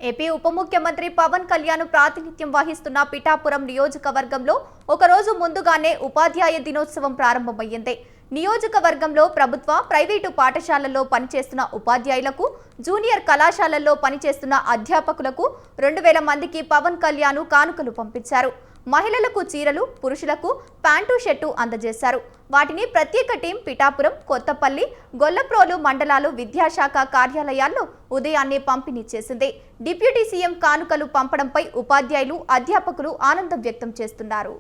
AP ఉప ముఖ్యమంత్రి పవన్ కళ్యాణ్ ప్రాతినిధ్యం వహిస్తున్న పిఠాపురం నియోజకవర్గంలో ఒకరోజు ముందుగానే ఉపాధ్యాయ దినోత్సవం ప్రారంభమైంది. నియోజకవర్గంలో ప్రభుత్వ, ప్రైవేటు పాఠశాలల్లో పనిచేస్తున్న ఉపాధ్యాయులకు, జూనియర్ కళాశాలల్లో పనిచేస్తున్న అధ్యాపకులకు 2000 మందికి పవన్ కళ్యాణ్ కానుకలు పంపించారు. మహిళలకు చీరలు, పురుషులకు ప్యాంటు, షర్టు అందజేశారు. వాటిని ప్రత్యేక టీం పిఠాపురం, కొత్తపల్లి, గొల్లప్రోలు మండలాలు విద్యాశాఖ కార్యాలయాల్లో ఉదయాన్నే పంపిణీ చేసింది. డిప్యూటీ సీఎం కానుకలు పంపడంపై ఉపాధ్యాయులు, అధ్యాపకులు ఆనందం వ్యక్తం చేస్తున్నారు.